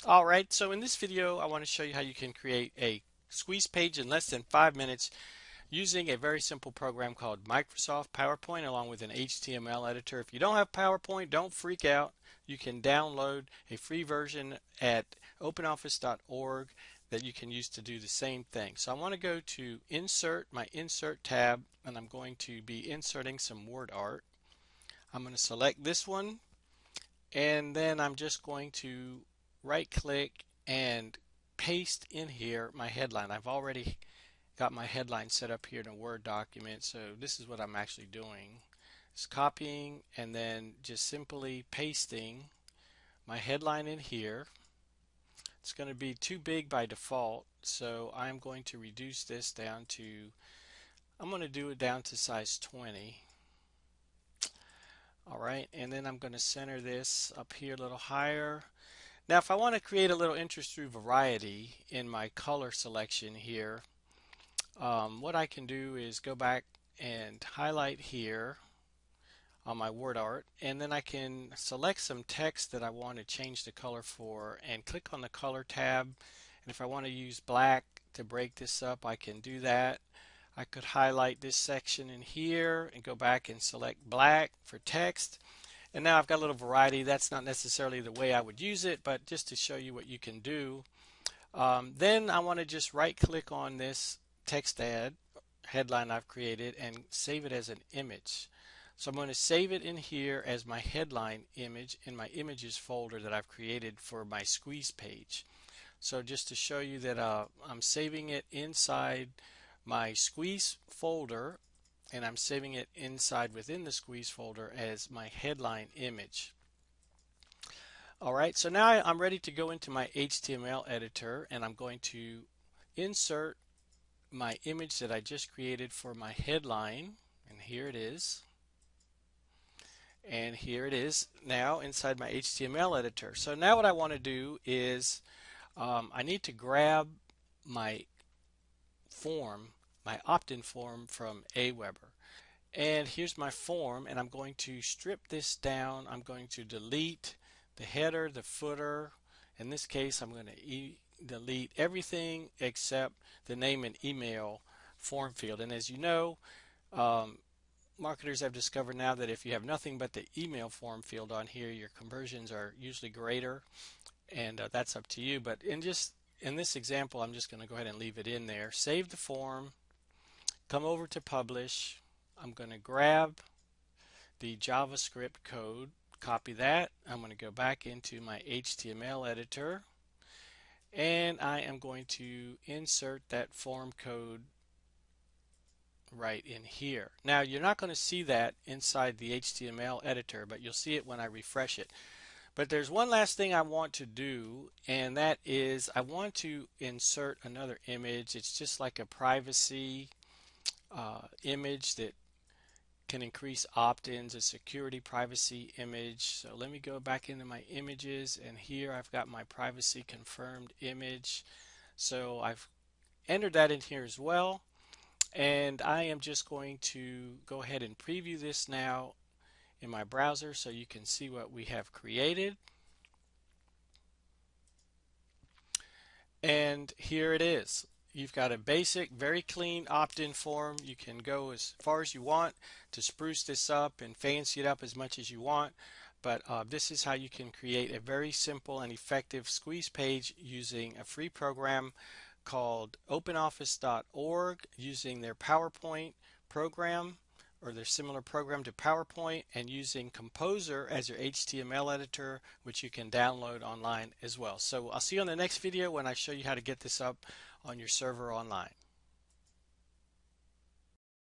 Alright, so in this video I want to show you how you can create a squeeze page in less than 5 minutes using a very simple program called Microsoft PowerPoint along with an HTML editor. If you don't have PowerPoint, don't freak out. You can download a free version at openoffice.org that you can use to do the same thing. So I want to go to Insert, my Insert tab, and I'm going to be inserting some word art. I'm going to select this one, and then I'm just going to right click and paste in here my headline. I've already got my headline set up here in a Word document, so this is what I'm actually doing. It's copying and then just simply pasting my headline in here. It's going to be too big by default, so I'm going to reduce this down to, I'm going to do it down to size 20. Alright, and then I'm going to center this up here a little higher. Now if I want to create a little interest through variety in my color selection here, what I can do is go back and highlight here on my word art, and then I can select some text that I want to change the color for and click on the color tab. And if I want to use black to break this up, I can do that. I could highlight this section in here and go back and select black for text. And now I've got a little variety. That's not necessarily the way I would use it, but just to show you what you can do. Then I want to just right click on this text headline I've created and save it as an image. So I'm going to save it in here as my headline image in my images folder that I've created for my squeeze page. So just to show you that I'm saving it inside my squeeze folder, and I'm saving it inside within the squeeze folder as my headline image. Alright, so now I'm ready to go into my HTML editor, and I'm going to insert my image that I just created for my headline, and here it is. And here it is now inside my HTML editor. So now what I want to do is I need to grab my form, my opt-in form from Aweber. And here's my form, and I'm going to strip this down. I'm going to delete the header, the footer. In this case, I'm going to delete everything except the name and email form field. And as you know, marketers have discovered now that if you have nothing but the email form field on here, your conversions are usually greater, and that's up to you. But in this example, I'm just going to go ahead and leave it in there. Save the form, come over to publish. I'm going to grab the JavaScript code, copy that. I'm going to go back into my HTML editor, and I am going to insert that form code right in here. Now you're not going to see that inside the HTML editor, but you'll see it when I refresh it. But there's one last thing I want to do, and that is I want to insert another image. It's just like a privacy image that can increase opt-ins, a security privacy image. So let me go back into my images, and here I've got my privacy confirmed image. So I've entered that in here as well, and I am just going to go ahead and preview this now in my browser so you can see what we have created. And here it is. You've got a basic, very clean opt-in form. You can go as far as you want to spruce this up and fancy it up as much as you want. But this is how you can create a very simple and effective squeeze page using a free program called openoffice.org, using their PowerPoint program or their similar program to PowerPoint, and using Composer as your HTML editor, which you can download online as well. So I'll see you on the next video when I show you how to get this up on your server online.